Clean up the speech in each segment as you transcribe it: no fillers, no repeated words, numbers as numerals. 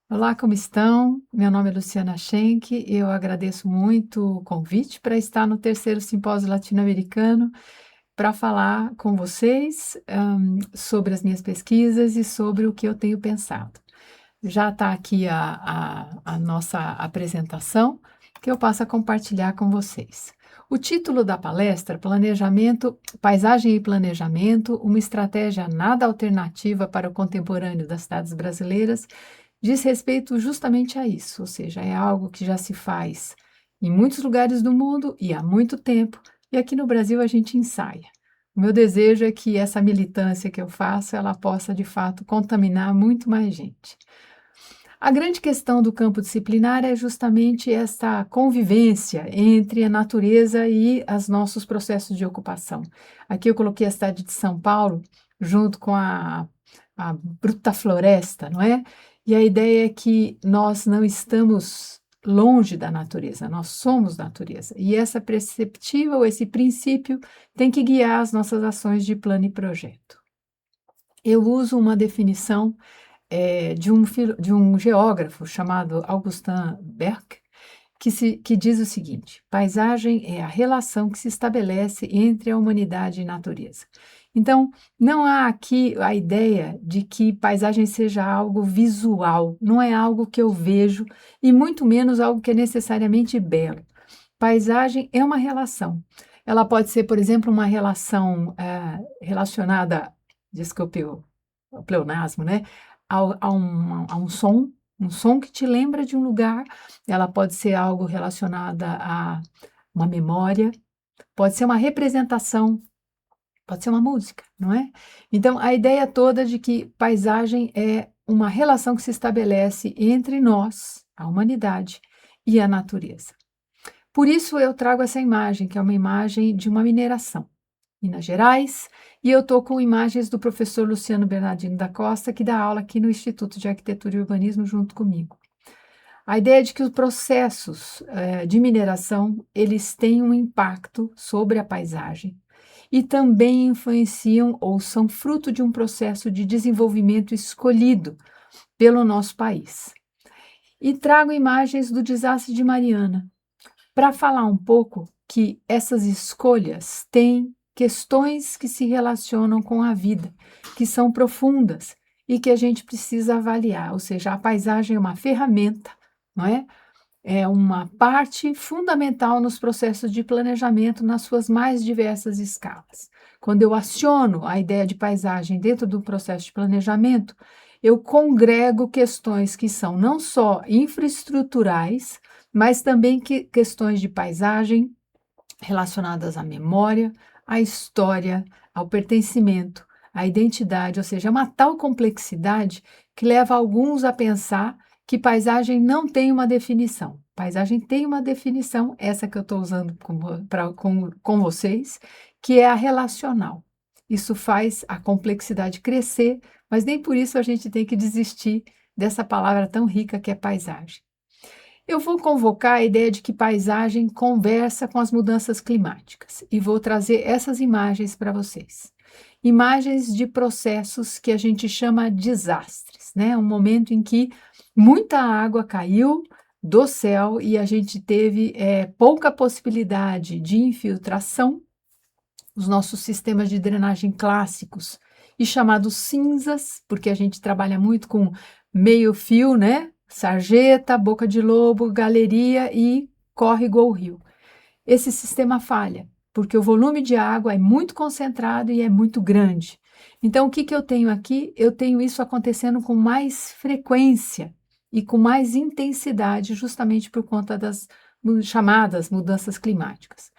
Olá, como estão? Meu nome é Luciana Schenck e eu agradeço muito o convite para estar no terceiro Simpósio Latino-Americano para falar com vocês sobre as minhas pesquisas e sobre o que eu tenho pensado. Já está aqui a nossa apresentação que eu passo a compartilhar com vocês. O título da palestra, Planejamento, Paisagem e Planejamento, uma estratégia nada alternativa para o contemporâneo das cidades brasileiras, diz respeito justamente a isso, ou seja, é algo que já se faz em muitos lugares do mundo e há muito tempo, e aqui no Brasil a gente ensaia. O meu desejo é que essa militância que eu faço, ela possa de fato contaminar muito mais gente. A grande questão do campo disciplinar é justamente essa convivência entre a natureza e os nossos processos de ocupação. Aqui eu coloquei a cidade de São Paulo junto com a bruta floresta, não é? E a ideia é que nós não estamos longe da natureza, nós somos natureza. E essa perspectiva ou esse princípio tem que guiar as nossas ações de plano e projeto. Eu uso uma definição de um geógrafo chamado Augustin Berg, que diz o seguinte: paisagem é a relação que se estabelece entre a humanidade e a natureza. Então, não há aqui a ideia de que paisagem seja algo visual, não é algo que eu vejo e muito menos algo que é necessariamente belo. Paisagem é uma relação. Ela pode ser, por exemplo, uma relação relacionada, desculpe o pleonasmo, né? A um som que te lembra de um lugar. Ela pode ser algo relacionado a uma memória, pode ser uma representação, pode ser uma música, não é? Então, a ideia toda de que paisagem é uma relação que se estabelece entre nós, a humanidade, e a natureza. Por isso eu trago essa imagem, que é uma imagem de uma mineração, Minas Gerais, e eu estou com imagens do professor Luciano Bernardino da Costa, que dá aula aqui no Instituto de Arquitetura e Urbanismo junto comigo. A ideia é de que os processos de mineração, eles têm um impacto sobre a paisagem e também influenciam ou são fruto de um processo de desenvolvimento escolhido pelo nosso país. E trago imagens do desastre de Mariana, para falar um pouco que essas escolhas têm questões que se relacionam com a vida, que são profundas e que a gente precisa avaliar, ou seja, a paisagem é uma ferramenta, não é? É uma parte fundamental nos processos de planejamento nas suas mais diversas escalas. Quando eu aciono a ideia de paisagem dentro do processo de planejamento, eu congrego questões que são não só infraestruturais, mas também questões de paisagem relacionadas à memória, à história, ao pertencimento, à identidade, ou seja, é uma tal complexidade que leva alguns a pensar que paisagem não tem uma definição. Paisagem tem uma definição, essa que eu estou usando com vocês, que é a relacional. Isso faz a complexidade crescer, mas nem por isso a gente tem que desistir dessa palavra tão rica que é paisagem. Eu vou convocar a ideia de que paisagem conversa com as mudanças climáticas e vou trazer essas imagens para vocês. Imagens de processos que a gente chama desastres, né? Um momento em que muita água caiu do céu e a gente teve pouca possibilidade de infiltração. Os nossos sistemas de drenagem clássicos e chamados cinzas, porque a gente trabalha muito com meio-fio, né? Sarjeta, boca de lobo, galeria e córrego ou rio. Esse sistema falha, porque o volume de água é muito concentrado e é muito grande. Então, o que eu tenho aqui? Eu tenho isso acontecendo com mais frequência e com mais intensidade, justamente por conta das chamadas mudanças climáticas.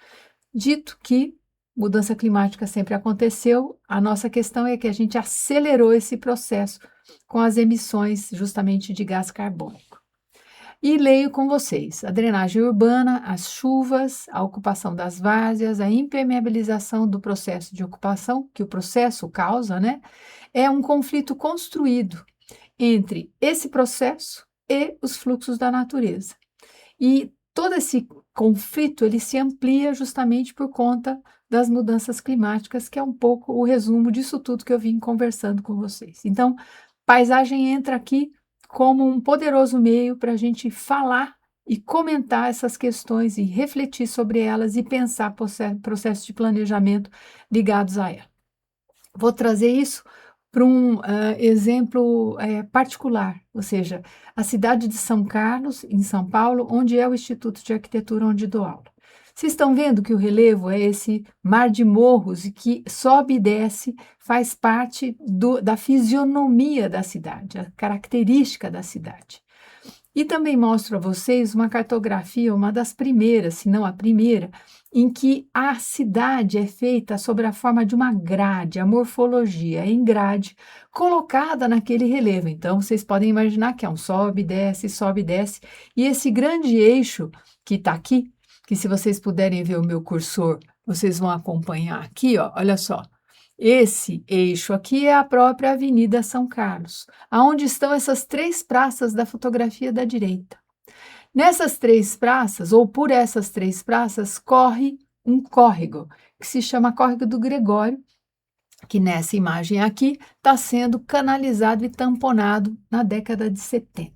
Dito que mudança climática sempre aconteceu, a nossa questão é que a gente acelerou esse processo com as emissões justamente de gás carbônico. E leio com vocês a drenagem urbana, as chuvas, a ocupação das várzeas, a impermeabilização do processo de ocupação, que o processo causa, né? É um conflito construído entre esse processo e os fluxos da natureza. E todo esse conflito ele se amplia justamente por conta das mudanças climáticas, que é um pouco o resumo disso tudo que eu vim conversando com vocês. Então, paisagem entra aqui como um poderoso meio para a gente falar e comentar essas questões e refletir sobre elas e pensar processos de planejamento ligados a ela. Vou trazer isso para um exemplo particular, ou seja, a cidade de São Carlos, em São Paulo, onde é o Instituto de Arquitetura onde dou aula. Vocês estão vendo que o relevo é esse mar de morros e que sobe e desce, faz parte da fisionomia da cidade, a característica da cidade. E também mostro a vocês uma cartografia, uma das primeiras, se não a primeira, em que a cidade é feita sob a forma de uma grade, a morfologia em grade, colocada naquele relevo. Então, vocês podem imaginar que é um sobe, desce, e esse grande eixo que está aqui, que se vocês puderem ver o meu cursor, vocês vão acompanhar aqui, ó, olha só. Esse eixo aqui é a própria Avenida São Carlos, aonde estão essas 3 praças da fotografia da direita. Nessas 3 praças, ou por essas 3 praças, corre um córrego, que se chama Córrego do Gregório, que nessa imagem aqui está sendo canalizado e tamponado na década de 70.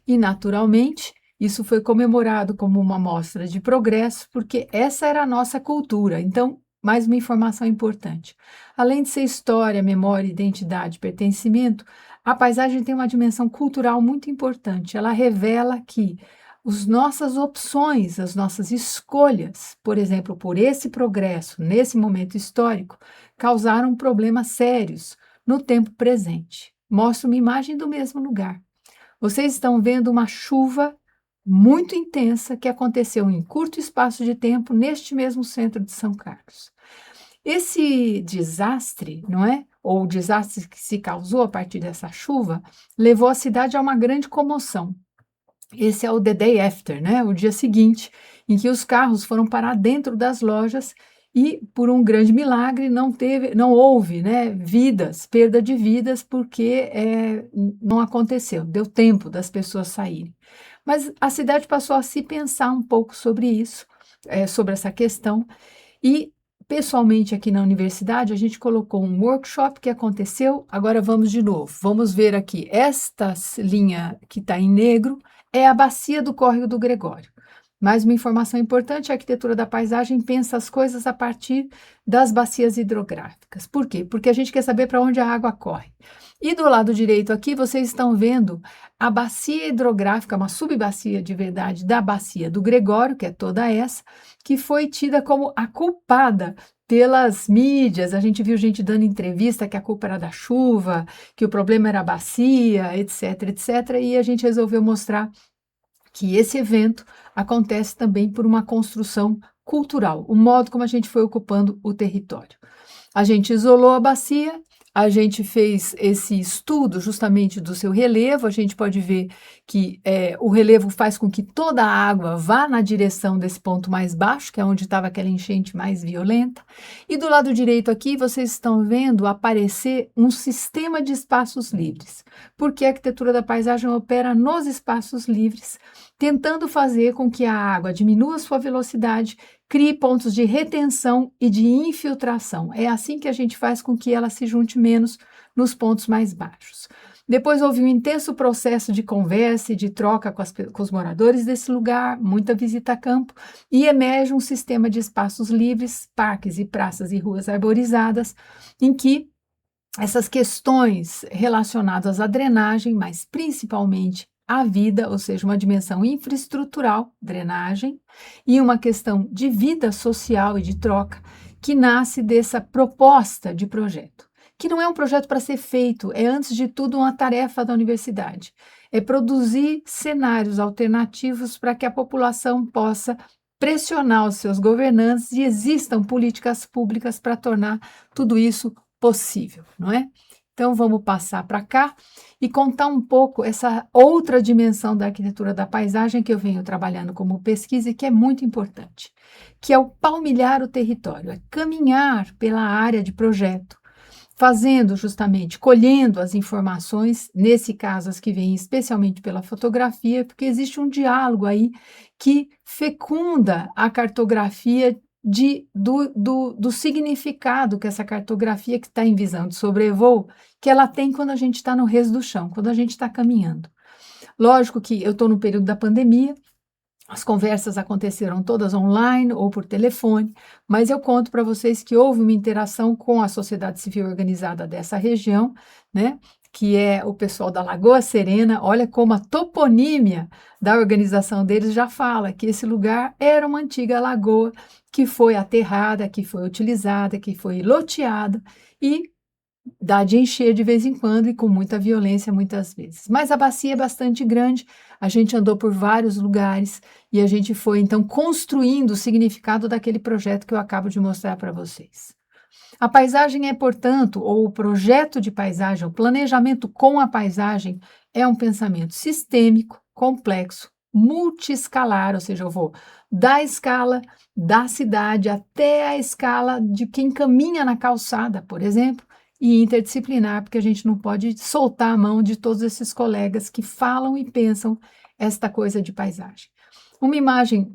E, naturalmente, isso foi comemorado como uma mostra de progresso, porque essa era a nossa cultura. Então, mais uma informação importante. Além de ser história, memória, identidade, pertencimento, a paisagem tem uma dimensão cultural muito importante. Ela revela que as nossas opções, as nossas escolhas, por exemplo, por esse progresso, nesse momento histórico, causaram problemas sérios no tempo presente. Mostra uma imagem do mesmo lugar. Vocês estão vendo uma chuva muito intensa que aconteceu em curto espaço de tempo neste mesmo centro de São Carlos. Esse desastre, não é? Ou o desastre que se causou a partir dessa chuva, levou a cidade a uma grande comoção. Esse é o The Day After, né? O dia seguinte, em que os carros foram parar dentro das lojas e, por um grande milagre, não houve, né, perda de vidas, porque não aconteceu, deu tempo das pessoas saírem. Mas a cidade passou a se pensar um pouco sobre isso, sobre essa questão, e pessoalmente aqui na universidade a gente colocou um workshop que aconteceu. Agora vamos de novo, vamos ver aqui, esta linha que está em negro é a bacia do Córrego do Gregório. Mais uma informação importante, a arquitetura da paisagem pensa as coisas a partir das bacias hidrográficas. Por quê? Porque a gente quer saber para onde a água corre. E do lado direito aqui, vocês estão vendo a bacia hidrográfica, uma subbacia de verdade da bacia do Gregório, que é toda essa, que foi tida como a culpada pelas mídias. A gente viu gente dando entrevista que a culpa era da chuva, que o problema era a bacia, etc, etc, e a gente resolveu mostrar que esse evento acontece também por uma construção cultural, o modo como a gente foi ocupando o território. A gente isolou a bacia, a gente fez esse estudo justamente do seu relevo, a gente pode ver que o relevo faz com que toda a água vá na direção desse ponto mais baixo, que é onde estava aquela enchente mais violenta, e do lado direito aqui vocês estão vendo aparecer um sistema de espaços livres, porque a arquitetura da paisagem opera nos espaços livres, tentando fazer com que a água diminua sua velocidade, crie pontos de retenção e de infiltração. É assim que a gente faz com que ela se junte menos nos pontos mais baixos. Depois houve um intenso processo de conversa e de troca com os moradores desse lugar, muita visita a campo, e emerge um sistema de espaços livres, parques e praças e ruas arborizadas, em que essas questões relacionadas à drenagem, mas principalmente à vida, ou seja, uma dimensão infraestrutural, drenagem, e uma questão de vida social e de troca, que nasce dessa proposta de projeto, que não é um projeto para ser feito, é antes de tudo uma tarefa da universidade, é produzir cenários alternativos para que a população possa pressionar os seus governantes e existam políticas públicas para tornar tudo isso possível, não é? Então vamos passar para cá e contar um pouco essa outra dimensão da arquitetura da paisagem que eu venho trabalhando como pesquisa e que é muito importante, que é o palmilhar o território, é caminhar pela área de projeto, fazendo justamente, colhendo as informações, nesse caso as que vêm especialmente pela fotografia, porque existe um diálogo aí que fecunda a cartografia do significado que essa cartografia que está em visão de sobrevoo, que ela tem quando a gente está no res do chão, quando a gente está caminhando. Lógico que eu estou no período da pandemia, as conversas aconteceram todas online ou por telefone, mas eu conto para vocês que houve uma interação com a sociedade civil organizada dessa região, né? Que é o pessoal da Lagoa Serena. Olha como a toponímia da organização deles já fala que esse lugar era uma antiga lagoa que foi aterrada, que foi utilizada, que foi loteada e dá de encher de vez em quando e com muita violência muitas vezes. Mas a bacia é bastante grande, a gente andou por vários lugares e a gente foi então construindo o significado daquele projeto que eu acabo de mostrar para vocês. A paisagem é, portanto, ou o projeto de paisagem, o planejamento com a paisagem é um pensamento sistêmico, complexo, multiescalar, ou seja, eu vou da escala da cidade até a escala de quem caminha na calçada, por exemplo, e interdisciplinar, porque a gente não pode soltar a mão de todos esses colegas que falam e pensam esta coisa de paisagem. Uma imagem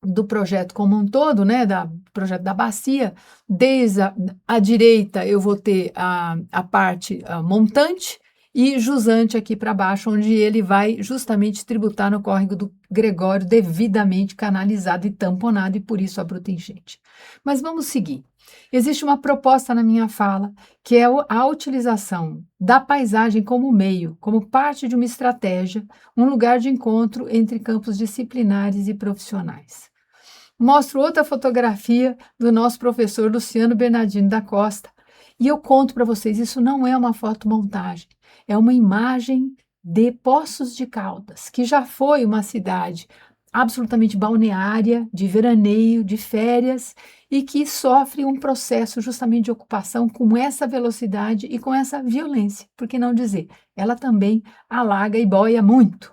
do projeto como um todo, né, do projeto da bacia, desde a direita eu vou ter a parte montante e jusante aqui para baixo, onde ele vai justamente tributar no córrego do Gregório, devidamente canalizado e tamponado, e por isso a bruta enchente. Mas vamos seguir. Existe uma proposta na minha fala, que é a utilização da paisagem como meio, como parte de uma estratégia, um lugar de encontro entre campos disciplinares e profissionais. Mostro outra fotografia do nosso professor Luciano Bernardino da Costa, e eu conto para vocês, isso não é uma fotomontagem, é uma imagem de Poços de Caldas, que já foi uma cidade absolutamente balneária, de veraneio, de férias, e que sofre um processo justamente de ocupação com essa velocidade e com essa violência, por que não dizer? Ela também alaga e boia muito.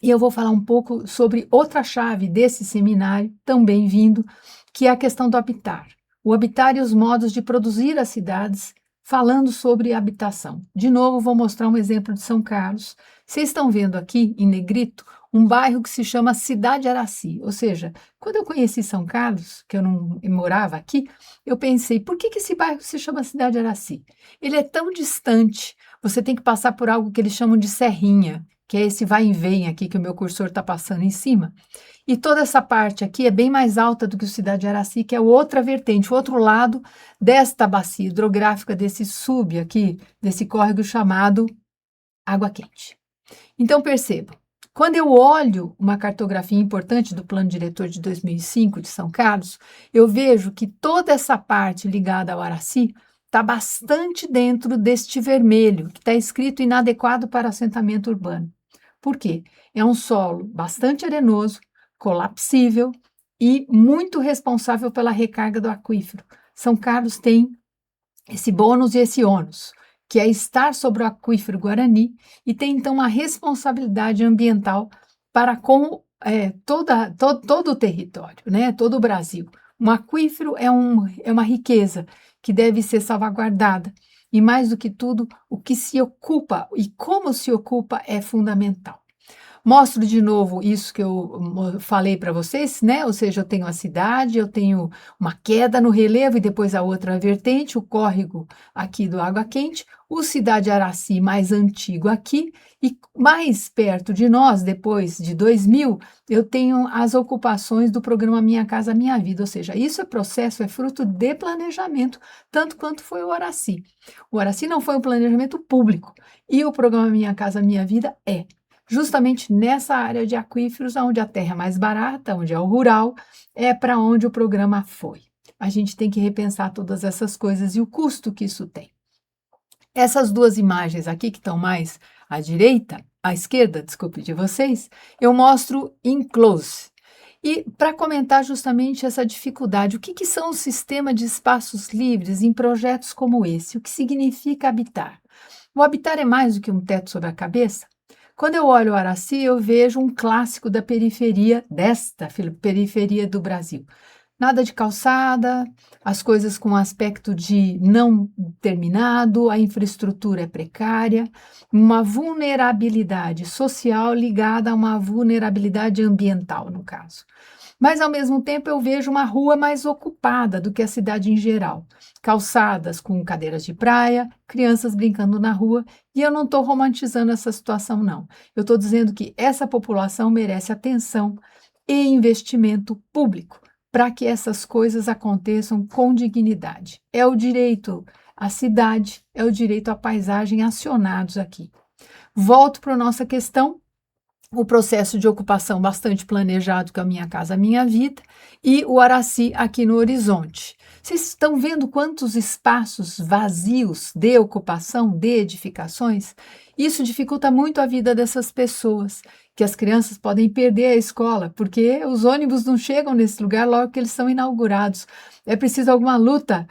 E eu vou falar um pouco sobre outra chave desse seminário, também vindo, que é a questão do habitar. O habitar e os modos de produzir as cidades, falando sobre habitação. De novo, vou mostrar um exemplo de São Carlos. Vocês estão vendo aqui, em negrito, um bairro que se chama Cidade Araci. Ou seja, quando eu conheci São Carlos, que eu não morava aqui, eu pensei, por que esse bairro se chama Cidade Araci? Ele é tão distante, você tem que passar por algo que eles chamam de serrinha, que é esse vai e vem aqui que o meu cursor está passando em cima. E toda essa parte aqui é bem mais alta do que o Cidade Araci, que é outra vertente, o outro lado desta bacia hidrográfica, desse sub aqui, desse córrego chamado Água Quente. Então, percebam, quando eu olho uma cartografia importante do Plano Diretor de 2005 de São Carlos, eu vejo que toda essa parte ligada ao Araci está bastante dentro deste vermelho, que está escrito inadequado para assentamento urbano. Por quê? É um solo bastante arenoso, colapsível e muito responsável pela recarga do aquífero. São Carlos tem esse bônus e esse ônus, que é estar sobre o aquífero Guarani e tem então uma responsabilidade ambiental para com todo o território, né? Todo o Brasil. Um aquífero é uma riqueza que deve ser salvaguardada e, mais do que tudo, o que se ocupa e como se ocupa é fundamental. Mostro de novo isso que eu falei para vocês, né? Ou seja, eu tenho a cidade, eu tenho uma queda no relevo e depois a outra vertente, o córrego aqui do Água Quente, o Cidade Araci mais antigo aqui, e mais perto de nós, depois de 2000, eu tenho as ocupações do programa Minha Casa Minha Vida, ou seja, isso é processo, é fruto de planejamento, tanto quanto foi o Araci. O Araci não foi um planejamento público, e o programa Minha Casa Minha Vida é. Justamente nessa área de aquíferos, onde a terra é mais barata, onde é o rural, é para onde o programa foi. A gente tem que repensar todas essas coisas e o custo que isso tem. Essas duas imagens aqui, que estão mais à esquerda, desculpe, de vocês, eu mostro em close. E para comentar justamente essa dificuldade, o que são os sistemas de espaços livres em projetos como esse? O que significa habitar? O habitar é mais do que um teto sobre a cabeça? Quando eu olho o Araci, eu vejo um clássico da periferia, desta periferia do Brasil. Nada de calçada, as coisas com aspecto de não terminado, a infraestrutura é precária, uma vulnerabilidade social ligada a uma vulnerabilidade ambiental, no caso. Mas, ao mesmo tempo, eu vejo uma rua mais ocupada do que a cidade em geral. Calçadas com cadeiras de praia, crianças brincando na rua, e eu não estou romantizando essa situação, não. Eu estou dizendo que essa população merece atenção e investimento público para que essas coisas aconteçam com dignidade. É o direito à cidade, é o direito à paisagem acionados aqui. Volto para a nossa questão, o processo de ocupação bastante planejado, que é a Minha Casa Minha Vida, e o Araci aqui no horizonte. Vocês estão vendo quantos espaços vazios de ocupação, de edificações? Isso dificulta muito a vida dessas pessoas, que as crianças podem perder a escola, porque os ônibus não chegam nesse lugar logo que eles são inaugurados. É preciso alguma luta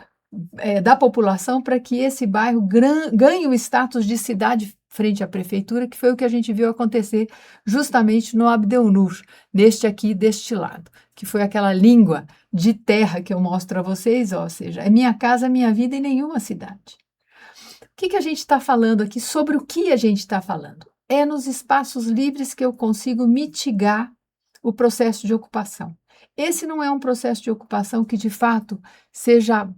da população para que esse bairro ganhe o status de cidade frente à prefeitura, que foi o que a gente viu acontecer justamente no Abdelnur, deste lado, que foi aquela língua de terra que eu mostro a vocês, ou seja, é minha casa, minha vida e nenhuma cidade. O que a gente está falando aqui? Sobre o que a gente está falando? É nos espaços livres que eu consigo mitigar o processo de ocupação. Esse não é um processo de ocupação que, de fato, seja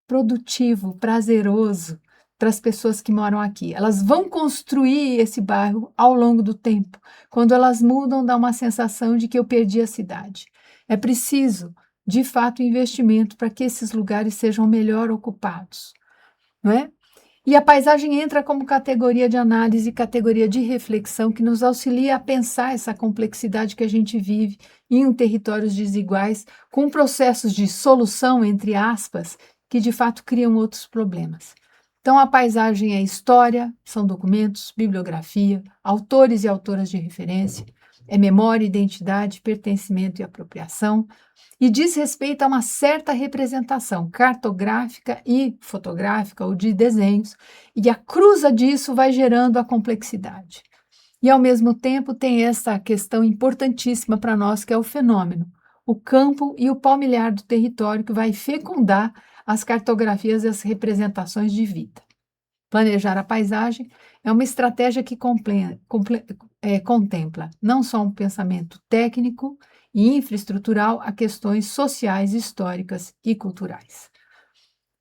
produtivo, prazeroso para as pessoas que moram aqui. Elas vão construir esse bairro ao longo do tempo. Quando elas mudam, dá uma sensação de que eu perdi a cidade. É preciso, de fato, investimento para que esses lugares sejam melhor ocupados, não é? E a paisagem entra como categoria de análise, categoria de reflexão, que nos auxilia a pensar essa complexidade que a gente vive em territórios desiguais, com processos de solução, entre aspas, que de fato criam outros problemas. Então, a paisagem é história, são documentos, bibliografia, autores e autoras de referência, é memória, identidade, pertencimento e apropriação, e diz respeito a uma certa representação cartográfica e fotográfica ou de desenhos, e a cruza disso vai gerando a complexidade. E, ao mesmo tempo, tem essa questão importantíssima para nós, que é o fenômeno, o campo e o palmilhar do território, que vai fecundar as cartografias e as representações de vida. Planejar a paisagem é uma estratégia que contempla não só um pensamento técnico e infraestrutural a questões sociais, históricas e culturais.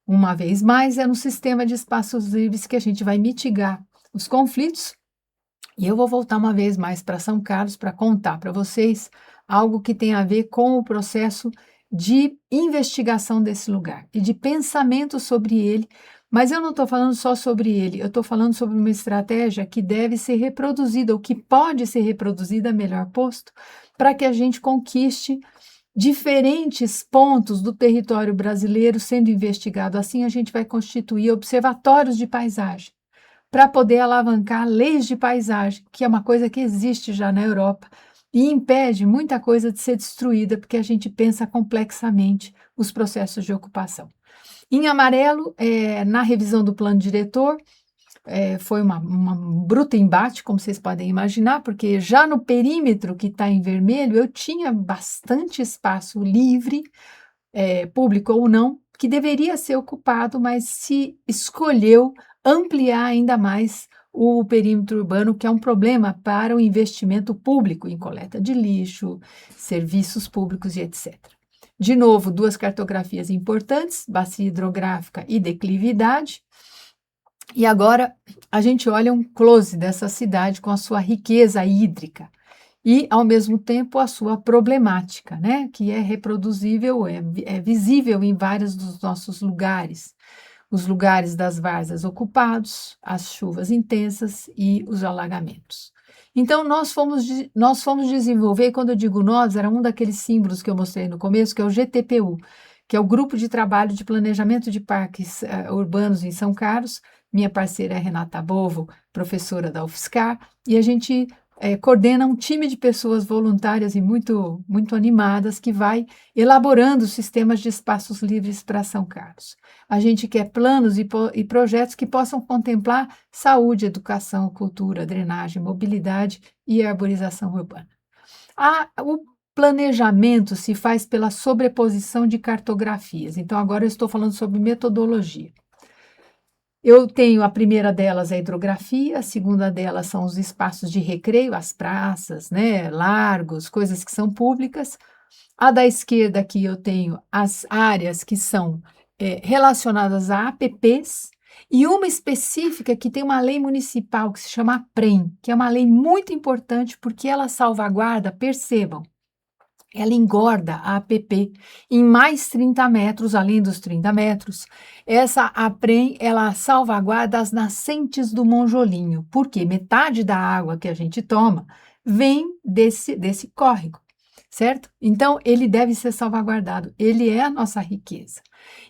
Uma vez mais, é no sistema de espaços livres que a gente vai mitigar os conflitos, e eu vou voltar uma vez mais para São Carlos para contar para vocês algo que tem a ver com o processo de investigação desse lugar e de pensamento sobre ele, mas eu não estou falando só sobre ele, eu estou falando sobre uma estratégia que deve ser reproduzida, ou que pode ser reproduzida, melhor posto, para que a gente conquiste diferentes pontos do território brasileiro sendo investigado. Assim, a gente vai constituir observatórios de paisagem, para poder alavancar leis de paisagem, que é uma coisa que existe já na Europa e impede muita coisa de ser destruída, porque a gente pensa complexamente os processos de ocupação. Em amarelo, na revisão do plano diretor, foi uma bruta embate, como vocês podem imaginar, porque já no perímetro que está em vermelho, eu tinha bastante espaço livre, público ou não, que deveria ser ocupado, mas se escolheu ampliar ainda mais o perímetro urbano, que é um problema para o investimento público em coleta de lixo, serviços públicos e etc. De novo, duas cartografias importantes, bacia hidrográfica e declividade. E agora a gente olha um close dessa cidade com a sua riqueza hídrica e, ao mesmo tempo, a sua problemática, né? Que é reproduzível, é visível em vários dos nossos lugares. Os lugares das várzeas ocupados, as chuvas intensas e os alagamentos. Então, nós fomos desenvolver, quando eu digo nós, era um daqueles símbolos que eu mostrei no começo, que é o GTPU, que é o Grupo de Trabalho de Planejamento de Parques Urbanos em São Carlos. Minha parceira é Renata Bovo, professora da UFSCar, e a gente coordena um time de pessoas voluntárias e muito, muito animadas que vai elaborando sistemas de espaços livres para São Carlos. A gente quer planos e projetos que possam contemplar saúde, educação, cultura, drenagem, mobilidade e arborização urbana. O planejamento se faz pela sobreposição de cartografias. Então, agora eu estou falando sobre metodologia. Eu tenho a primeira delas é a hidrografia, a segunda delas são os espaços de recreio, as praças, né, largos, coisas que são públicas. A da esquerda aqui eu tenho as áreas que são, relacionadas a APPs, e uma específica que tem uma lei municipal que se chama APREM, que é uma lei muito importante, porque ela salvaguarda, percebam, ela engorda a APP em mais 30 metros, além dos 30 metros. Essa APREM, ela salvaguarda as nascentes do Monjolinho, porque metade da água que a gente toma vem desse córrego, certo? Então, ele deve ser salvaguardado, ele é a nossa riqueza.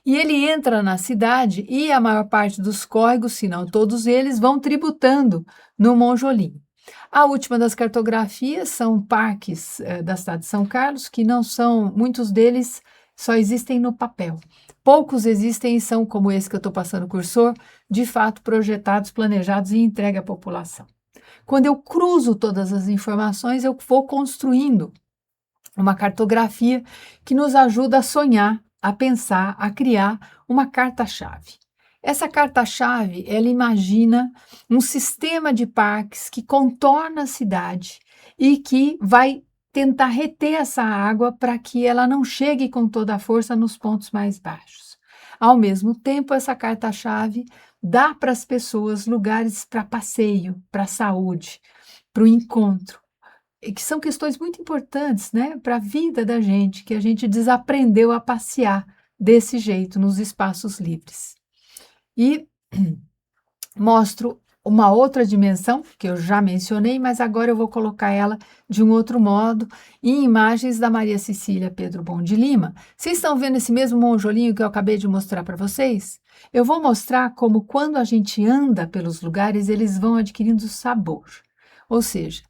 E ele entra na cidade e a maior parte dos córregos, se não todos eles, vão tributando no Monjolinho. A última das cartografias são parques, da cidade de São Carlos, que não são, muitos deles só existem no papel. Poucos existem e são, como esse que eu estou passando o cursor, de fato projetados, planejados e entregue à população. Quando eu cruzo todas as informações, eu vou construindo uma cartografia que nos ajuda a sonhar, a pensar, a criar uma carta-chave. Essa carta-chave, ela imagina um sistema de parques que contorna a cidade e que vai tentar reter essa água para que ela não chegue com toda a força nos pontos mais baixos. Ao mesmo tempo, essa carta-chave dá para as pessoas lugares para passeio, para saúde, para o encontro, e que são questões muito importantes, né, para a vida da gente, que a gente desaprendeu a passear desse jeito nos espaços livres. E mostro uma outra dimensão, que eu já mencionei, mas agora eu vou colocar ela de um outro modo, em imagens da Maria Cecília Pedro Bom de Lima. Vocês estão vendo esse mesmo monjolinho que eu acabei de mostrar para vocês? Eu vou mostrar como quando a gente anda pelos lugares, eles vão adquirindo sabor. Ou seja,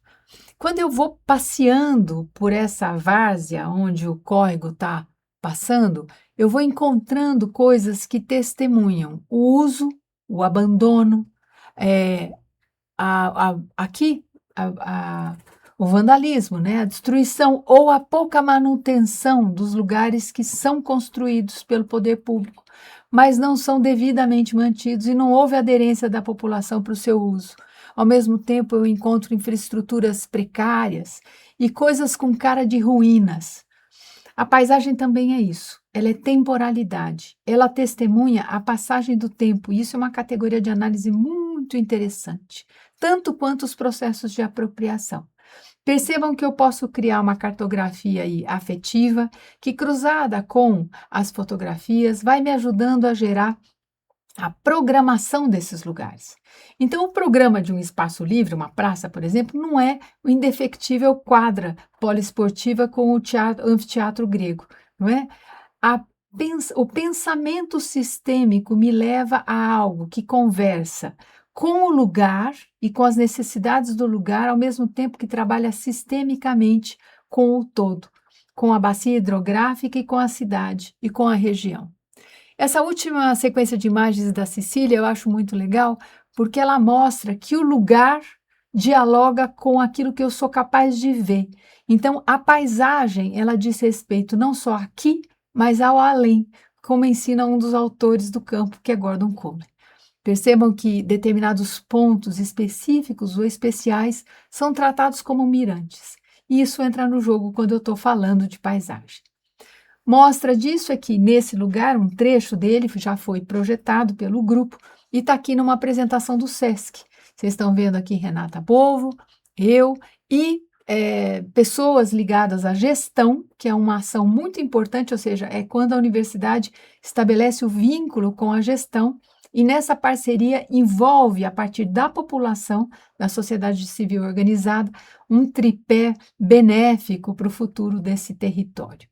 quando eu vou passeando por essa várzea onde o córrego está passando, eu vou encontrando coisas que testemunham o uso, o abandono, eh, aqui o vandalismo, né? A destruição ou a pouca manutenção dos lugares que são construídos pelo poder público, mas não são devidamente mantidos e não houve aderência da população para o seu uso. Ao mesmo tempo, eu encontro infraestruturas precárias e coisas com cara de ruínas. A paisagem também é isso, ela é temporalidade, ela testemunha a passagem do tempo, e isso é uma categoria de análise muito interessante, tanto quanto os processos de apropriação. Percebam que eu posso criar uma cartografia aí afetiva, que cruzada com as fotografias vai me ajudando a gerar a programação desses lugares. Então, o programa de um espaço livre, uma praça, por exemplo, não é o indefectível quadra poliesportiva com o anfiteatro grego, não é? O pensamento sistêmico me leva a algo que conversa com o lugar e com as necessidades do lugar, ao mesmo tempo que trabalha sistemicamente com o todo, com a bacia hidrográfica e com a cidade e com a região. Essa última sequência de imagens da Cecília eu acho muito legal, porque ela mostra que o lugar dialoga com aquilo que eu sou capaz de ver. Então, a paisagem, ela diz respeito não só aqui, mas ao além, como ensina um dos autores do campo, que é Gordon Conley. Percebam que determinados pontos específicos ou especiais são tratados como mirantes. E isso entra no jogo quando eu estou falando de paisagem. Mostra disso é que nesse lugar, um trecho dele já foi projetado pelo grupo e está aqui numa apresentação do SESC. Vocês estão vendo aqui Renata Polvo, eu e pessoas ligadas à gestão, que é uma ação muito importante, ou seja, é quando a universidade estabelece o vínculo com a gestão e nessa parceria envolve, a partir da população, da sociedade civil organizada, um tripé benéfico para o futuro desse território.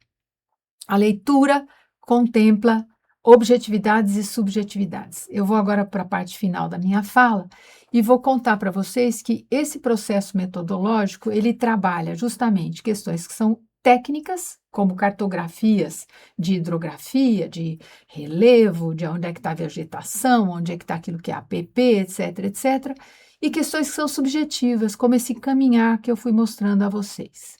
A leitura contempla objetividades e subjetividades. Eu vou agora para a parte final da minha fala e vou contar para vocês que esse processo metodológico, ele trabalha justamente questões que são técnicas, como cartografias de hidrografia, de relevo, de onde é que está a vegetação, onde é que está aquilo que é APP, etc, etc, e questões que são subjetivas, como esse caminhar que eu fui mostrando a vocês.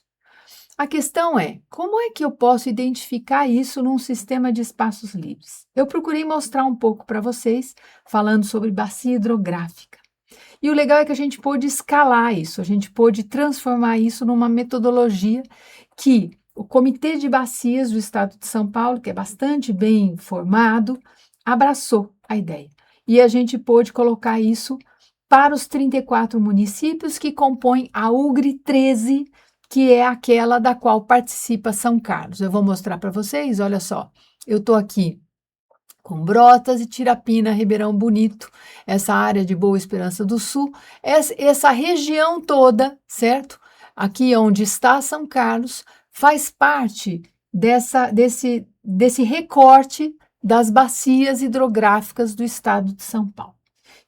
A questão é, como é que eu posso identificar isso num sistema de espaços livres? Eu procurei mostrar um pouco para vocês, falando sobre bacia hidrográfica. E o legal é que a gente pôde escalar isso, a gente pôde transformar isso numa metodologia que o Comitê de Bacias do Estado de São Paulo, que é bastante bem formado, abraçou a ideia. E a gente pôde colocar isso para os 34 municípios que compõem a UGRI 13, que é aquela da qual participa São Carlos. Eu vou mostrar para vocês, olha só, eu estou aqui com Brotas e Tirapina, Ribeirão Bonito, essa área de Boa Esperança do Sul, essa região toda, certo? Aqui onde está São Carlos, faz parte desse recorte das bacias hidrográficas do estado de São Paulo.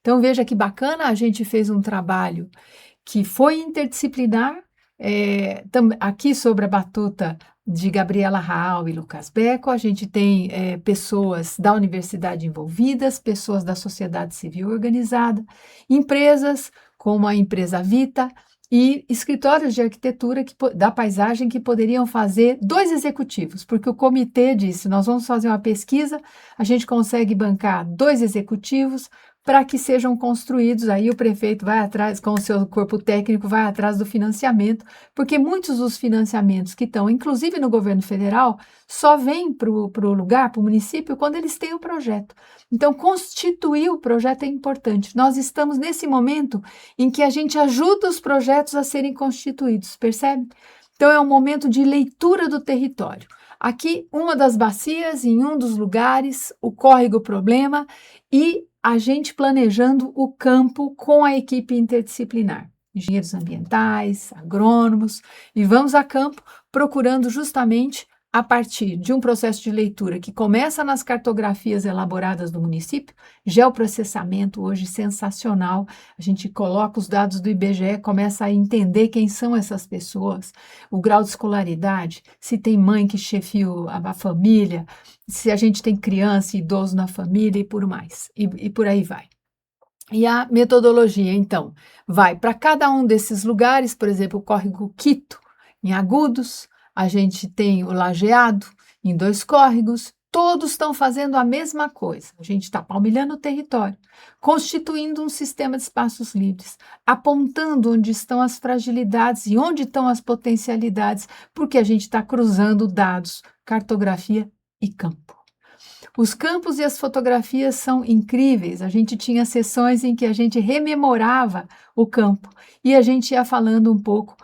Então, veja que bacana, a gente fez um trabalho que foi interdisciplinar, aqui sobre a batuta de Gabriela Raal e Lucas Becco, a gente tem pessoas da universidade envolvidas, pessoas da sociedade civil organizada, empresas como a empresa Vita e escritórios de arquitetura da paisagem que poderiam fazer 2 executivos, porque o comitê disse, nós vamos fazer uma pesquisa, a gente consegue bancar 2 executivos, para que sejam construídos, aí o prefeito vai atrás, com o seu corpo técnico, vai atrás do financiamento, porque muitos dos financiamentos que estão, inclusive no governo federal, só vêm para o lugar, para o município, quando eles têm o projeto. Então, constituir o projeto é importante. Nós estamos nesse momento em que a gente ajuda os projetos a serem constituídos, percebe? Então, é um momento de leitura do território. Aqui, uma das bacias, em um dos lugares, o córrego problema e a gente planejando o campo com a equipe interdisciplinar, engenheiros ambientais, agrônomos, e vamos a campo procurando justamente a partir de um processo de leitura que começa nas cartografias elaboradas do município, geoprocessamento hoje sensacional, a gente coloca os dados do IBGE, começa a entender quem são essas pessoas, o grau de escolaridade, se tem mãe que chefia a família, se a gente tem criança e idoso na família e por mais, e por aí vai. E a metodologia, então, vai para cada um desses lugares, por exemplo, o córrego Quito, em Agudos, a gente tem o Lajeado, em 2 córregos, todos estão fazendo a mesma coisa. A gente está palmilhando o território, constituindo um sistema de espaços livres, apontando onde estão as fragilidades e onde estão as potencialidades, porque a gente está cruzando dados, cartografia e campo. Os campos e as fotografias são incríveis. A gente tinha sessões em que a gente rememorava o campo e a gente ia falando um pouco,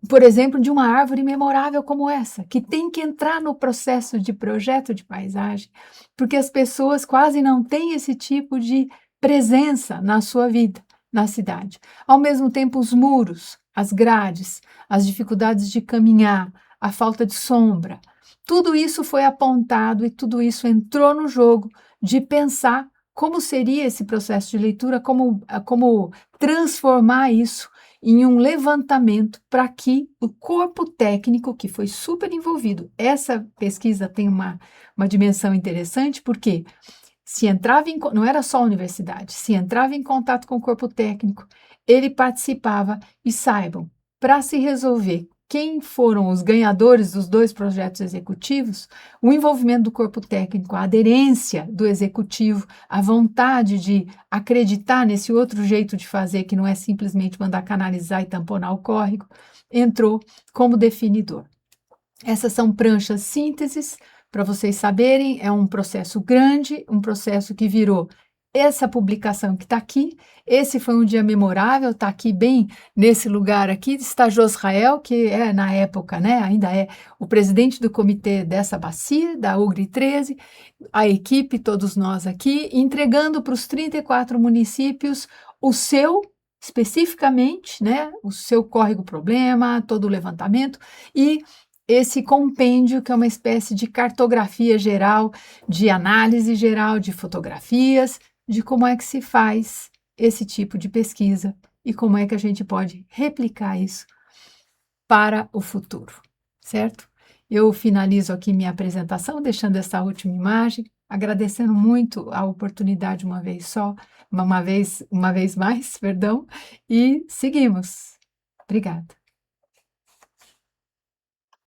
por exemplo, de uma árvore memorável como essa, que tem que entrar no processo de projeto de paisagem, porque as pessoas quase não têm esse tipo de presença na sua vida, na cidade. Ao mesmo tempo, os muros, as grades, as dificuldades de caminhar, a falta de sombra, tudo isso foi apontado e tudo isso entrou no jogo de pensar como seria esse processo de leitura, como transformar isso em um levantamento para que o corpo técnico, que foi super envolvido, essa pesquisa tem uma dimensão interessante, porque se entrava não era só a universidade, se entrava em contato com o corpo técnico, ele participava e saibam, para se resolver quem foram os ganhadores dos 2 projetos executivos, o envolvimento do corpo técnico, a aderência do executivo, a vontade de acreditar nesse outro jeito de fazer, que não é simplesmente mandar canalizar e tamponar o córrego, entrou como definidor. Essas são pranchas sínteses, para vocês saberem, é um processo grande, um processo que virou essa publicação que está aqui. Esse foi um dia memorável, está aqui bem nesse lugar aqui, está Josrael, que é na época, né, ainda é o presidente do comitê dessa bacia, da UGRI 13, a equipe, todos nós aqui, entregando para os 34 municípios o seu, especificamente, né, o seu córrego problema, todo o levantamento e esse compêndio, que é uma espécie de cartografia geral, de análise geral de fotografias, de como é que se faz esse tipo de pesquisa e como é que a gente pode replicar isso para o futuro, certo? Eu finalizo aqui minha apresentação, deixando essa última imagem, agradecendo muito a oportunidade uma vez só, uma vez mais, perdão, e seguimos. Obrigada.